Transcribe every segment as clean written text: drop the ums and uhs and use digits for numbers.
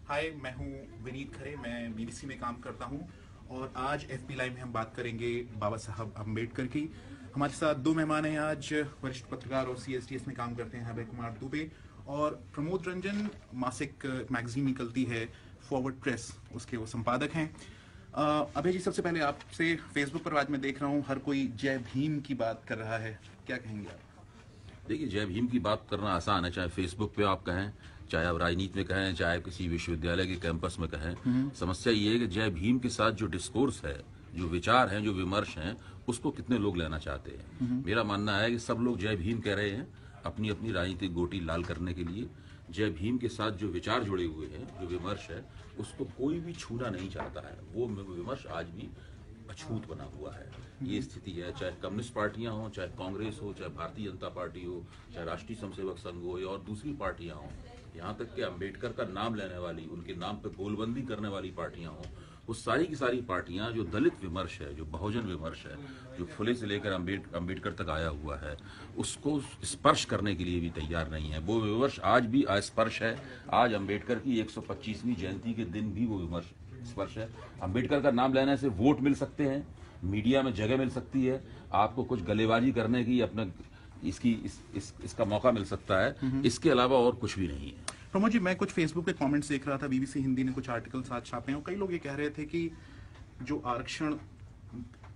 हाय, मैं हूँ विनीत खरे। मैं बीबीसी में काम करता हूँ और आज एफपी लाइव में हम बात करेंगे बाबा साहब अम्बेडकर की। हमारे साथ दो मेहमान हैं आज, वरिष्ठ पत्रकार और सीएसटीएस में काम करते हैं अभय कुमार दुबे और प्रमोद रंजन। मासिक मैगजीन निकलती है फॉरवर्ड प्रेस, उसके वो संपादक हैं। अभय जी, सबसे पहले आपसे, फेसबुक पर आज मैं देख रहा हूँ हर कोई जय भीम की बात कर रहा है, क्या कहेंगे आप? देखिए, जय भीम की बात करना आसान है, चाहे फेसबुक पे आप कहें, चाहे आप राजनीति में कहें, चाहे किसी विश्वविद्यालय के कैंपस में कहें। समस्या ये है कि जय भीम के साथ जो डिस्कोर्स है, जो विचार हैं, जो विमर्श हैं, उसको कितने लोग लेना चाहते हैं। मेरा मानना है कि सब लोग जय भीम कह रहे हैं अपनी अपनी राजनीतिक गोटी लाल करने के लिए। जय भीम के साथ जो विचार जुड़े हुए हैं, जो विमर्श है, उसको कोई भी छूना नहीं चाहता है। वो विमर्श आज भी अछूत बना हुआ है। ये स्थिति है, चाहे कम्युनिस्ट पार्टियां हो, चाहे कांग्रेस हो, चाहे भारतीय जनता पार्टी हो, चाहे राष्ट्रीय स्वयंसेवक संघ हो या और दूसरी पार्टियां हो, यहाँ तक कि अम्बेडकर का नाम लेने वाली, उनके नाम पे गोलबंदी करने वाली पार्टियां हो, वो सारी की सारी पार्टियां जो दलित विमर्श है, जो बहुजन विमर्श है, जो फुले से लेकर अम्बेडकर तक आया हुआ है, उसको स्पर्श करने के लिए भी तैयार नहीं है। वो विमर्श आज भी अस्पर्श है। आज अम्बेडकर की 125वीं जयंती के दिन भी वो विमर्श स्पर्श है। अम्बेडकर का नाम लेने से वोट मिल सकते हैं, मीडिया में जगह मिल सकती है, आपको कुछ गलेबाजी करने की अपना इसका मौका मिल सकता है। इसके अलावा और कुछ भी नहीं है। प्रमोद जी, मैं कुछ फेसबुक पे कमेंट्स देख रहा था, बीबीसी हिंदी ने कुछ आर्टिकल्स आज छापे हैं और कई लोग ये कह रहे थे कि जो आरक्षण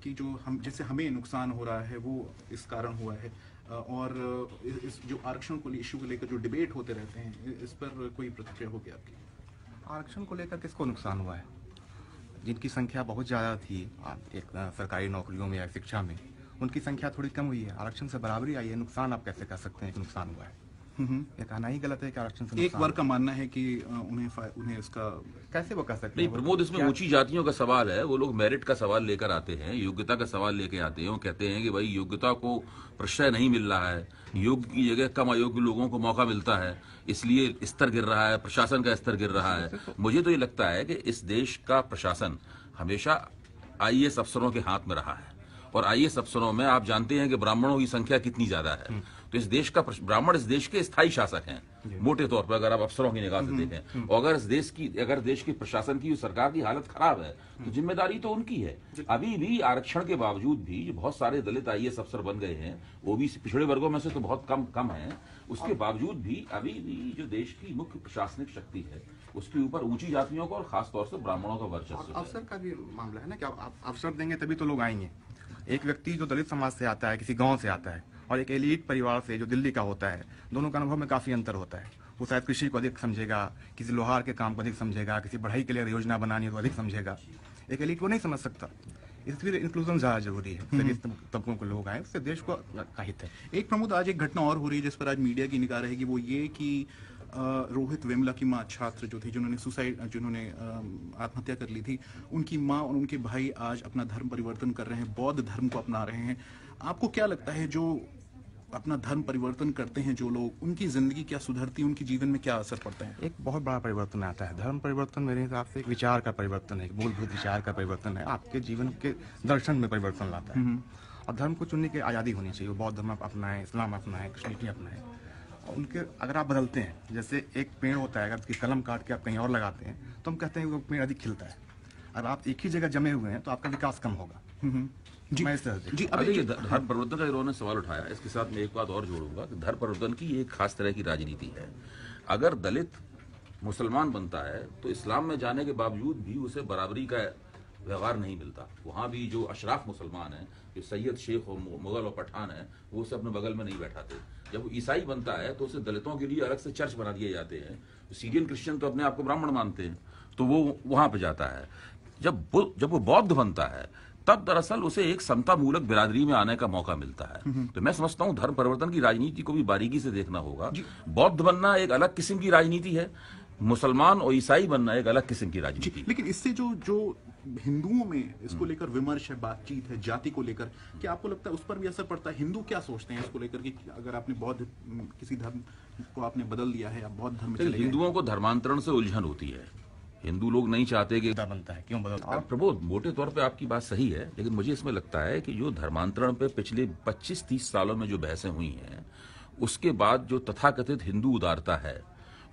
की जो जिससे हमें नुकसान हो रहा है वो इस कारण हुआ है, और इस जो आरक्षण को इश्यू को लेकर जो डिबेट होते रहते हैं, इस पर कोई प्रतिक्रिया होगी आपकी? आरक्षण को लेकर किसको नुकसान हुआ है? जिनकी संख्या बहुत ज़्यादा थी एक सरकारी नौकरियों में या शिक्षा में, उनकी संख्या थोड़ी कम हुई है। आरक्षण से बराबरी आई है, नुकसान आप कैसे कह सकते हैं कि नुकसान हुआ है? ये कहना ही गलत है कि आरक्षण से एक वर्ग का मानना है कि उन्हें इसका कैसे वो कह सकते नहीं हैं? प्रमोद, इसमें ऊंची जातियों का सवाल है। वो लोग मेरिट का सवाल लेकर आते हैं, योग्यता का सवाल लेके आते हैं। वो कहते हैं कि भाई योग्यता को प्रश्रय नहीं मिल रहा है, योग्य की जगह कम अयोग्य लोगों को मौका मिलता है, इसलिए स्तर गिर रहा है, प्रशासन का स्तर गिर रहा है। मुझे तो ये लगता है कि इस देश का प्रशासन हमेशा आईएएस अफसरों के हाथ में रहा है, और आईएएस अफसरों में आप जानते हैं कि ब्राह्मणों की संख्या कितनी ज्यादा है। तो इस देश का ब्राह्मण इस देश के स्थायी शासक हैं मोटे तौर पर, अगर आप अफसरों की निगाह से देखें। और अगर देश की प्रशासन की, सरकार की हालत खराब है, तो जिम्मेदारी तो उनकी है। अभी भी आरक्षण के बावजूद भी जो बहुत सारे दलित आईएएस अफसर बन गए हैं, ओबीसी पिछड़े वर्गों में से तो बहुत कम है, उसके बावजूद भी अभी भी जो देश की मुख्य प्रशासनिक शक्ति है, उसके ऊपर ऊंची जातियों का और खासतौर से ब्राह्मणों का वर्चस्व है। अवसर का भी मामला है ना कि आप अवसर देंगे तभी तो लोग आएंगे। एक व्यक्ति जो दलित समाज से आता है, किसी गांव से आता है, और एक एलीट परिवार से जो दिल्ली का होता है, दोनों का अनुभव में काफी अंतर होता है। वो शायद कृषि को अधिक समझेगा, किसी लोहार के काम को अधिक समझेगा, किसी बढ़ाई के लिए योजना बनानी है तो अधिक समझेगा। एक एलीट वो नहीं समझ सकता। इसलिए इंक्लूजन ज्यादा जरूरी है। सभी तबकों के लोग आए, उससे देश को हित है। एक प्रमोद, आज एक घटना और हो रही है जिस पर आज मीडिया की निगाह रहेगी, वो ये कि रोहित वेमुला की माँ, छात्र जो थी, जिन्होंने आत्महत्या कर ली थी, उनकी माँ और उनके भाई आज अपना धर्म परिवर्तन कर रहे हैं, बौद्ध धर्म को अपना रहे हैं। आपको क्या लगता है, जो अपना धर्म परिवर्तन करते हैं जो लोग, उनकी जिंदगी क्या सुधरती है, उनके जीवन में क्या असर पड़ता है? एक बहुत बड़ा परिवर्तन आता है। धर्म परिवर्तन मेरे हिसाब से एक विचार का परिवर्तन है, एक मूलभूत विचार का परिवर्तन है, आपके जीवन के दर्शन में परिवर्तन लाता है। और धर्म को चुनने की आज़ादी होनी चाहिए। बौद्ध धर्म अपनाएं, इस्लाम अपनाएं, क्रिश्चियनिटी अपनाएं। उनके अगर आप बदलते हैं, जैसे एक पेड़ होता है, अगर उसकी कलम काट के आप कहीं और लगाते हैं तो हम कहते हैं कि वो पेड़ अधिक खिलता है। अगर आप एक ही जगह जमे हुए हैं तो आपका विकास कम होगा। जी जी, अभी ये धर्म परिवर्तन का इन्होंने सवाल उठाया, इसके साथ मैं एक बात और जोड़ूंगा कि धर्म परिवर्तन की एक खास तरह की राजनीति है। अगर दलित मुसलमान बनता है तो इस्लाम में जाने के बावजूद भी उसे बराबरी का व्यवहार नहीं मिलता। वहां भी जो अशराफ मुसलमान हैं, जो सैयद, शेख और मुगल और पठान हैं, वो उसे अपने बगल में नहीं बैठाते। जब वो ईसाई बनता है तो उसे दलितों के लिए अलग से चर्च बना दिए जाते हैं। सीरियन क्रिश्चियन तो अपने आप को ब्राह्मण मानते हैं, तो वो वहां पे जाता है। जब वो बौद्ध बनता है, तब दरअसल उसे एक समता मूलक बिरादरी में आने का मौका मिलता है। तो मैं समझता हूं धर्म परिवर्तन की राजनीति को भी बारीकी से देखना होगा। बौद्ध बनना एक अलग किस्म की राजनीति है, मुसलमान और ईसाई बनना एक अलग किस्म की राजनीति। लेकिन इससे जो हिंदुओं में इसको लेकर विमर्श है, बातचीत है, जाति को लेकर, क्या आपको लगता है उस पर भी असर पड़ता है? हिंदू क्या सोचते हैं इसको लेकर कि अगर आपने बौद्ध किसी धर्म को आपने बदल दिया है या बौद्ध धर्म में चले गए? हिंदुओं को धर्मांतरण से उलझन होती है। हिंदू लोग नहीं चाहते कि बनता है, क्यों बदलता है? प्रबोध, मोटे तौर पे आपकी बात सही है, लेकिन मुझे इसमें लगता है कि जो धर्मांतरण पे पिछले 25-30 सालों में जो बहसें हुई हैं, उसके बाद जो तथाकथित हिंदू उदारता है,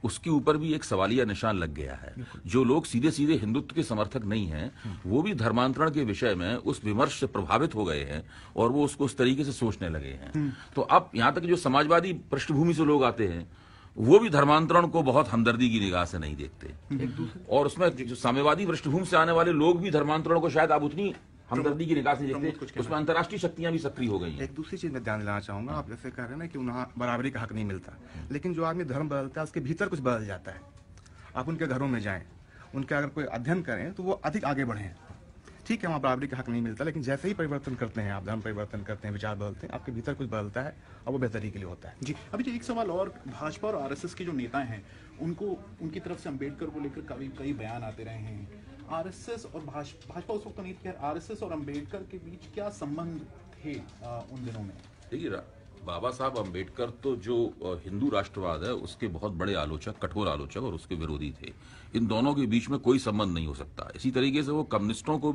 उसके ऊपर भी एक सवालिया निशान लग गया है। जो लोग सीधे सीधे हिंदुत्व के समर्थक नहीं हैं, वो भी धर्मांतरण के विषय में उस विमर्श से प्रभावित हो गए हैं और वो उसको उस तरीके से सोचने लगे हैं। तो अब यहां तक जो समाजवादी पृष्ठभूमि से लोग आते हैं, वो भी धर्मांतरण को बहुत हमदर्दी की निगाह से नहीं देखते, और उसमें जो साम्यवादी पृष्ठभूमि से आने वाले लोग भी धर्मांतरण को शायद अब उतनी हमदर्दी की निगाह से देखते, उसमें अंतर्राष्ट्रीय शक्तियां भी सक्रिय हो गई हैं। एक दूसरी चीज में ध्यान दिलाना चाहूंगा, आप जैसे कह रहे हैं ना कि उन्हें बराबरी का हक नहीं मिलता, लेकिन जो आदमी धर्म बदलता है उसके भीतर कुछ बदल जाता है। आप उनके घरों में जाएं, उनके अगर कोई अध्ययन करें तो वो अधिक आगे बढ़े। ठीक है, वहाँ बराबरी का हक नहीं मिलता, लेकिन जैसे ही परिवर्तन करते हैं आप, धर्म परिवर्तन करते हैं, विचार बदलते हैं, आपके भीतर कुछ बदलता है और वो बेहतरी के लिए होता है। जी, अभी जो एक सवाल और, भाजपा और आरएसएस के जो नेता हैं, उनको उनकी तरफ से अंबेडकर को लेकर कई बयान आते रहे हैं। आरएसएस और भाजपा उस वक्त तो नहीं थी, आरएसएस और अंबेडकर के बीच क्या संबंध थे उन दिनों में? देखिए, बाबा साहब अंबेडकर तो जो हिंदू राष्ट्रवाद है उसके बहुत बड़े आलोचक, कठोर आलोचक और उसके विरोधी थे। इन दोनों के बीच में कोई संबंध नहीं हो सकता। इसी तरीके से वो कम्युनिस्टों के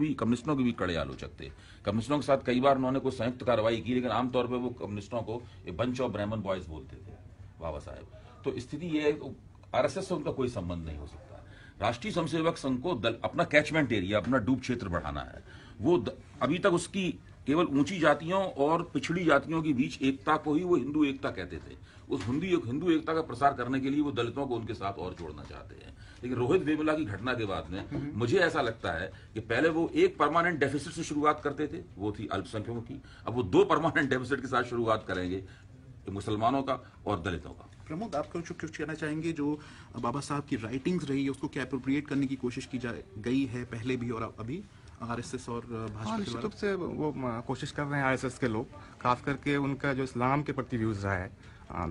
भी कड़े आलोचक थे। कम्युनिस्टों के साथ कई बार उन्होंने कोई संयुक्त कार्रवाई की, लेकिन आमतौर पर वो कम्युनिस्टों को ए बंच ऑफ ब्राह्मण बॉयज बोलते थे बाबा साहब। तो स्थिति ये है, आरएसएस से उनका कोई संबंध नहीं हो सकता। राष्ट्रीय स्वयंसेवक संघ को अपना कैचमेंट एरिया, अपना डूब क्षेत्र बढ़ाना है। वो अभी तक उसकी केवल ऊंची जातियों और पिछड़ी जातियों के बीच एकता को ही वो हिंदू एकता कहते थे। उस हिंदू एकता का प्रसार करने के लिए वो दलितों को उनके साथ और जोड़ना चाहते हैं। लेकिन रोहित वेमुला की घटना के बाद में मुझे ऐसा लगता है कि पहले वो एक परमानेंट डेफिसिट से शुरुआत करते थे, वो थी अल्पसंख्यकों की। अब वो 2 परमानेंट डेफिसिट के साथ शुरुआत करेंगे, मुसलमानों का और दलितों का। प्रमोद, आप कुछ कहना चाहेंगे? जो बाबा साहब की राइटिंग्स रही है उसको क्या अप्रोप्रिएट करने की कोशिश की गई है पहले भी और अभी आरएसएस और भाजपा? निश्चित रूप से वो कोशिश कर रहे हैं आरएसएस के लोग, खास करके उनका जो इस्लाम के प्रति व्यूज है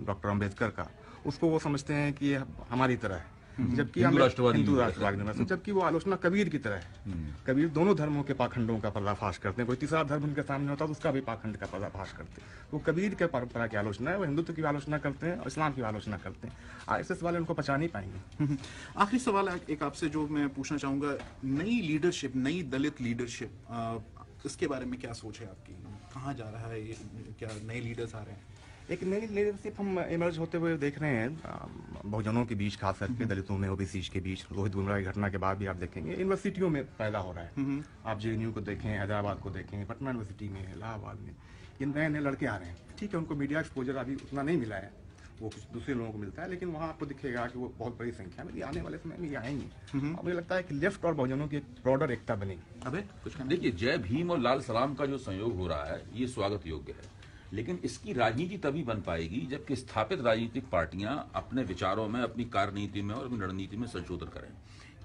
डॉक्टर अम्बेडकर का, उसको वो समझते हैं कि ये हमारी तरह है, जबकि हिंदू राष्ट्रवादी, जबकि वो आलोचना कबीर की तरह है। कबीर दोनों धर्मों के पाखंडों का पर्दाफाश करते हैं। कोई तीसरा धर्म उनके सामने होता है तो उसका भी पाखंड का पर्दाफाश करते हैं। वो कबीर के परंपरा की आलोचना है, वो हिंदुत्व की आलोचना करते हैं और इस्लाम की आलोचना करते हैं। आरएसएस वाले उनको पहचान नहीं पाएंगे। आखिरी सवाल एक आपसे जो मैं पूछना चाहूंगा, नई लीडरशिप, नई दलित लीडरशिप, इसके बारे में क्या सोच है आपकी? कहाँ जा रहा है ये? क्या नए लीडर्स आ रहे हैं? एक नई लीडरशिप हम इमर्ज होते हुए देख रहे हैं बहुजनों के बीच, खास करके दलितों में, ओबीसी के बीच। रोहित वेमुला की घटना के बाद भी आप देखेंगे यूनिवर्सिटियों में पैदा हो रहा है। आप जेएनयू को देखें, हैदराबाद को देखें, पटना यूनिवर्सिटी में, इलाहाबाद में, ये नए नए लड़के आ रहे हैं। ठीक है, उनको मीडिया एक्सपोजर अभी उतना नहीं मिला है, वो कुछ दूसरे लोगों को मिलता है, लेकिन वहाँ आपको दिखेगा कि वो बहुत बड़ी संख्या में आने वाले समय में ये आएंगे। मुझे लगता है कि लेफ्ट और बहुजनों की एक ब्रॉडर एकता बनेगी। अबे कुछ देखिए, जय भीम और लाल सलाम का जो संयोग हो रहा है ये स्वागत योग्य है, लेकिन इसकी राजनीति तभी बन पाएगी जबकि स्थापित राजनीतिक पार्टियां अपने विचारों में, अपनी कार्यनीति में और अपनी रणनीति में संशोधन करें।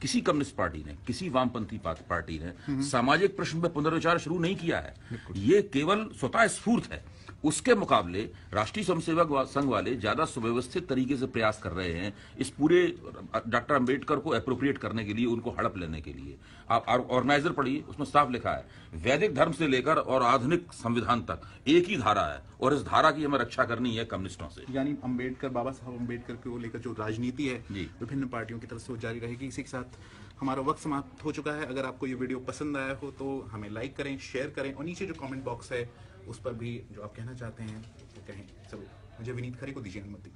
किसी कम्युनिस्ट पार्टी ने, किसी वामपंथी पार्टी ने सामाजिक प्रश्न पर पुनर्विचार शुरू नहीं किया है। ये केवल स्वतः स्फूर्त है। उसके मुकाबले राष्ट्रीय स्वयंसेवक संघ वाले ज्यादा सुव्यवस्थित तरीके से प्रयास कर रहे हैं इस पूरे डॉक्टर अंबेडकर को एप्रोप्रिएट करने के लिए, उनको हड़प लेने के लिए। आप ऑर्गेनाइजर पढ़िए, उसमें साफ लिखा है वैदिक धर्म से लेकर और आधुनिक संविधान तक एक ही धारा है और इस धारा की हमें रक्षा करनी है कम्युनिस्टों से। यानी अंबेडकर, बाबा साहब अंबेडकर को लेकर जो राजनीति है विभिन्न पार्टियों की तरफ से वो जारी रहेगी। इसी के साथ हमारा वक्त समाप्त हो चुका है। अगर आपको ये वीडियो पसंद आया हो तो हमें लाइक करें, शेयर करें और नीचे जो कमेंट बॉक्स है उस पर भी जो आप कहना चाहते हैं वो कहें। चलो, मुझे विनीत खरे को दीजिए अनुमति।